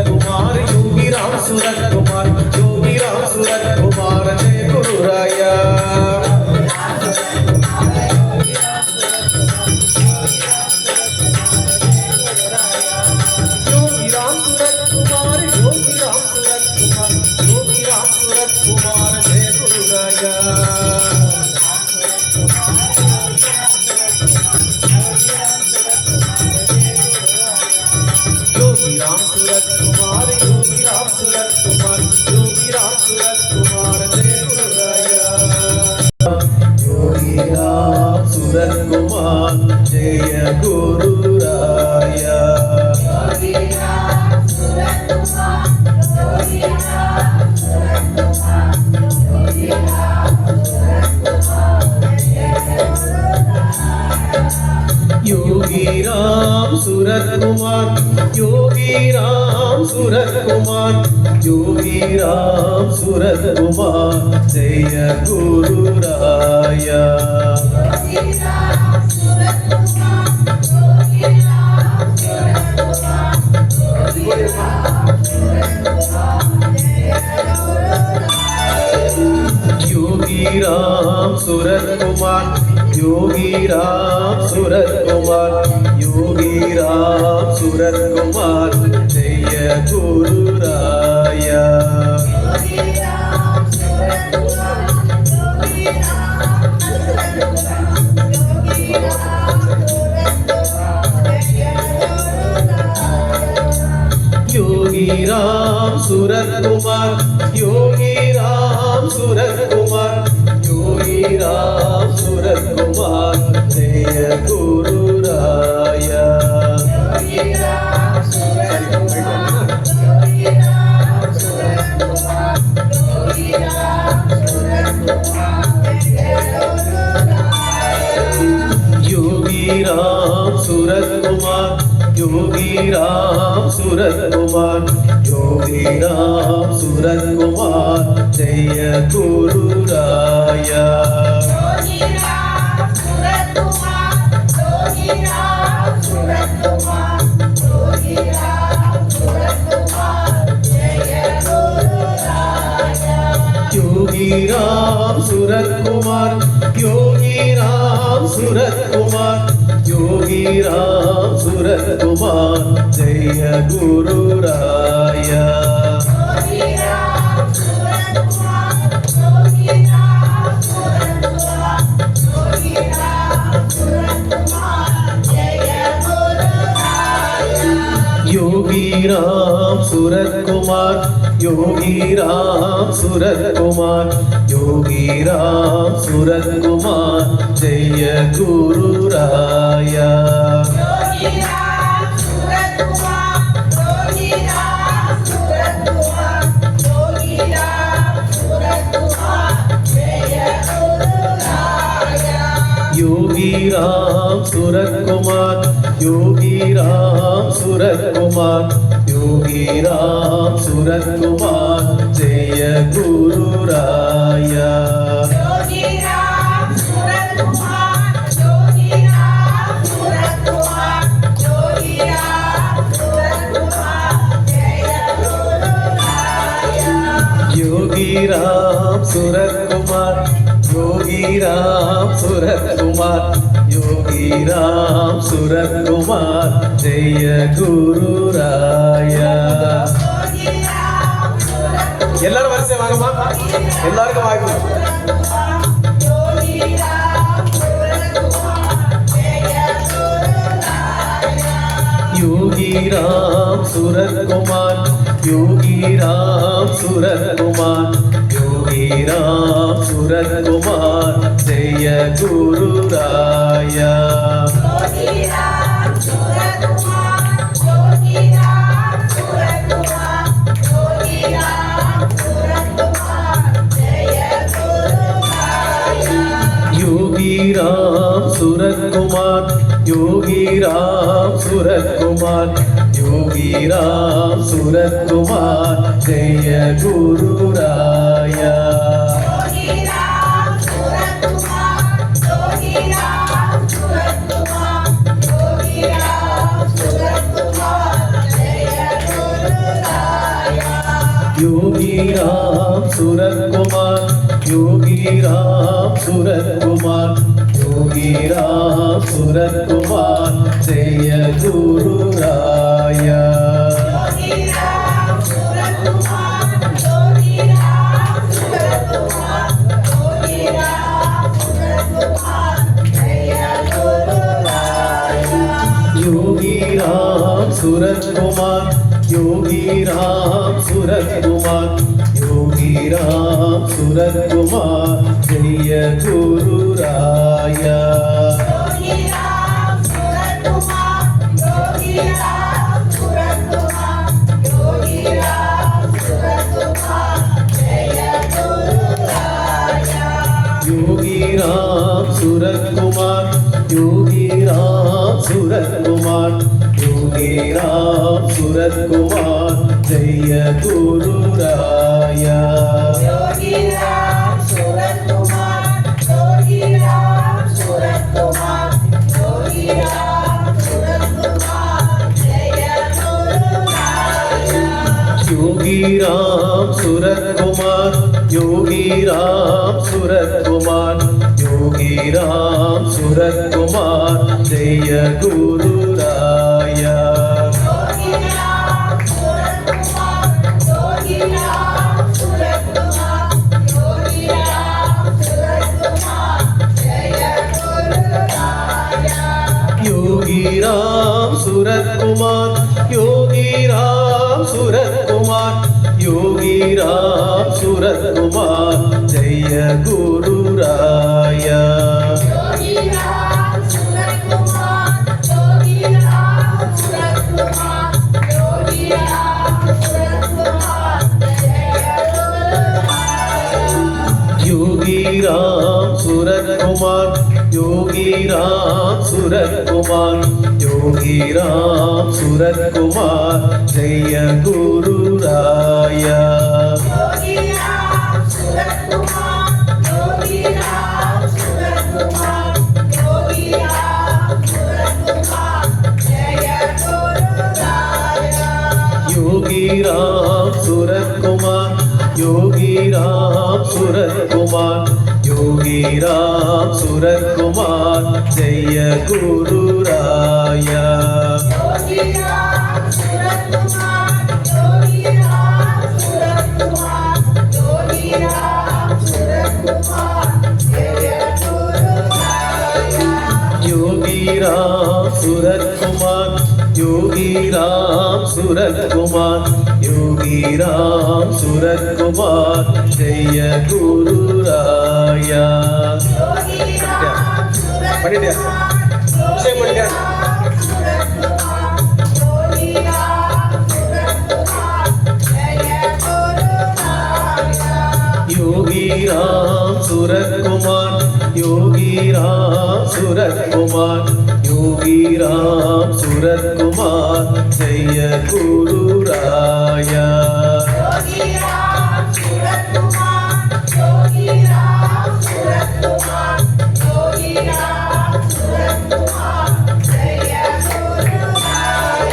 जय गुरुराया योगीराम सूरत कुमार जय गुरुराया योगीराम सूरत कुमार जय गुरुराया योगीराम सूरत कुमार जय गुरुराया योगीराम सूरत कुमार जय गुरुराया जय गुरुराया योगी राम सूरत कुमार योगी राम सूरत कुमार योगी राम सूरत कुमार जय गुरुराया योगी राम सूरत कुमार योगी राम सूरत कुमार योगी राम सूरत कुमार जय गुरुराया योगी राम सूरत कुमार योगी राम सूरत कुमार योगी राम सूरत कुमार जय गुरुराया योगी राम सूरत कुमार योगी राम सूरत कुमार योगी राम सूरत कुमार जय गुरुराया योगी राम सूरत कुमार योगी राम सूरत कुमार योगी राम सूरत कुमार जय गुरुराया योगी राम सूरत कुमार योगी राम सूरत कुमार योगी राम सूरत कुमार जय गुरुराया योगी राम सूरत कुमार योगी राम सूरत कुमार योगी राम सूरत कुमार जय गुरुराया योगी राम सूरत कुमार योगी राम सूरत कुमार योगी राम सूरत कुमार जय गुरुराया எல்லாரும் வரிசை வாங்கம்மா எல்லாருக்கும் வாய்ப்பு योगी राम सूरत कुमार योगी राम सूरत कुमार योगी राम सूरत कुमार जय गुरुराया योगी राम सूरत कुमार योगी राम सूरत कुमार योगी राम सूरत कुमार जय गुरुराया योगी राम सूरत कुमार योगी राम सूरत कुमार योगी राम सूरत कुमार जय गुरुराया योगी राम सूरत कुमार योगी राम सूरत कुमार योगी राम सूरत कुमार जय गुरुराया योगी राम सूरत कुमार योगी राम सूरत कुमार योगी राम सूरत कुमार जय गुरु राया योगी राम सूरत कुमार योगी राम सूरत कुमार योगी राम सूरत कुमार जय गुरु राया योगी राम सूरत कुमार योगी राम सूरत कुमार योगी राम सूरत कुमार जय गुरु राया योगी राम सूरत कुमार योगी राम सूरत कुमार योगी राम सूरत कुमार जय गुरु राया योगी राम सूरत कुमार योगी राम सूरत कुमार योगी राम सूरत कुमार जय गुरु राया योगी राम सूरत कुमार योगी राम सूरत कुमार योगी राम सूरत कुमार जय गुरु राया योगी राम सूरत कुमार योगी राम सूरत कुमार योगी राम सूरत कुमार जय गुरु राया योगी राम सूरत कुमार योगी राम सूरत कुमार योगी राम सूरत कुमार जय गुरु राया योगी राम सूरत कुमार योगी राम सूरत कुमार योगी राम सूरत कुमार जय गुरु राया योगी राम सूरत कुमार योगी राम सूरत कुमार योगी राम सूरत कुमार जय गुरु राया योगी राम सूरत कुमार योगी राम सूरत कुमार योगी राम सूरत कुमार जय गुरु राया योगी राम सूरत பண்ணிட்டியா? விஷயம் பண்ணிட்டியா? सूरत कुमार योगी राम सूरत कुमार जय गुरु राया योगी राम सूरत कुमार योगी राम सूरत कुमार योगी राम सूरत कुमार जय गुरु राया योगी राम सूरत कुमार योगी राम सूरत कुमार योगी राम सूरत कुमार जय गुरु राया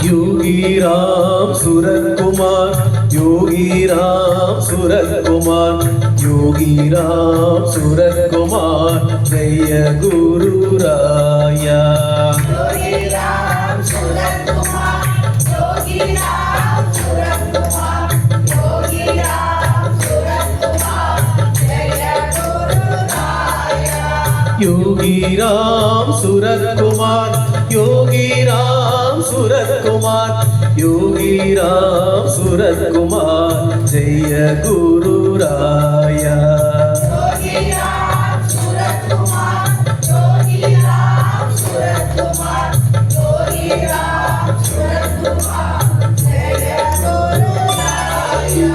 योगी राम सूरत कुमार योगी राम सूरत कुमार योगी राम सूरत कुमार जय गुरु राया योगी राम सूरत कुमार योगी राम सूरत कुमार योगी राम सूरत कुमार जय गुरु राया योगी राम सूरत कुमार योगी राम सूरत कुमार योगी राम सूरत कुमार जय गुरु राया योगी राम सूरत कुमार योगी राम सूरत कुमार योगी राम सूरत कुमार जय गुरु राया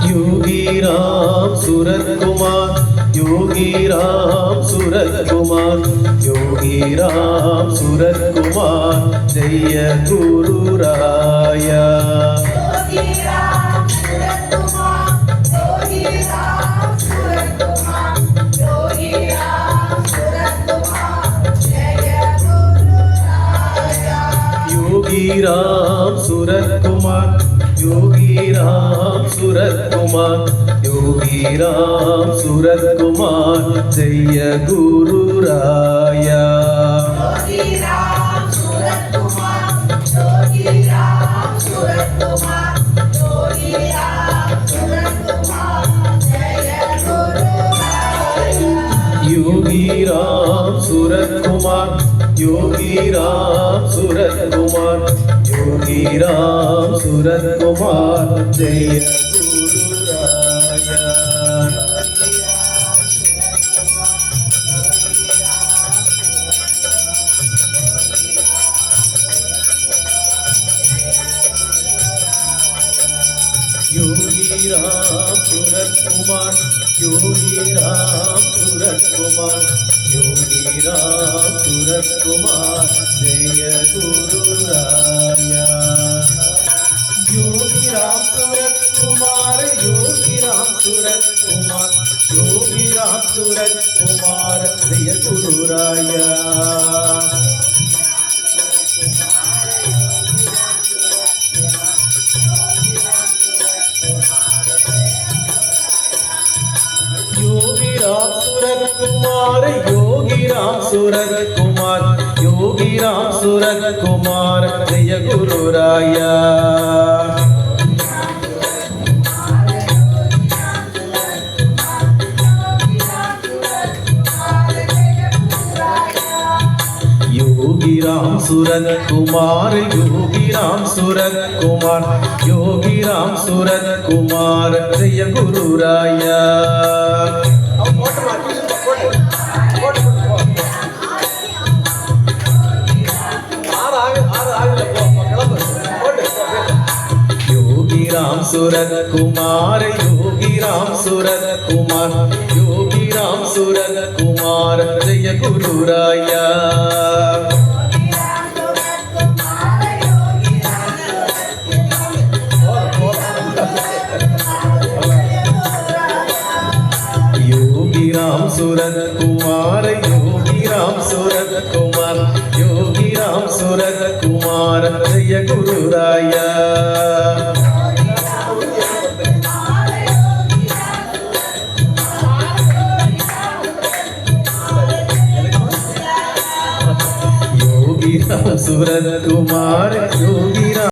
योगी राम सूरत कुमार योगी राम सूरत कुमार योगी राम सूरत कुमार जय गुरु राया योगी राम सूरत कुमार योगी राम सूरत कुमार योगी राम सूरत कुमार जय गुरु राया योगी राम सूरत कुमार योगी राम सूरत कुमार योगी राम सूरत कुमार जय गुरु राया योगी राम सूरत कुमार योगी राम सूरत कुमार योगी राम सूरत कुमार जय गुरु राया योगी राम सूरत कुमार योगी राम सूरत कुमार योगी राम सूरत कुमार जय गुरु राया योगी राम सूरत कुमार योगी राम सूरत कुमार योगी राम सूरत कुमार जय गुरु राया योगी राम सूरत कुमार योगी राम सूरत कुमार योगी राम सूरत कुमार जय गुरु राया योगी राम सूरत कुमार योगी राम सूरत कुमार योगी राम सूरत कुमार जय गुरु राया योगी राम सूरत कुमार योगी राम सूरत कुमार योगी राम सूरत कुमार जय गुरु राया योगी राम सूरत कुमार योगी राम सूरत कुमार योगी राम सूरत कुमार जय गुरु राया योगी राम सूरत कुमार योगी राम सूरत कुमार योगी राम सूरत कुमार जय गुरु राया योगी राम सूरत कुमार योगी राम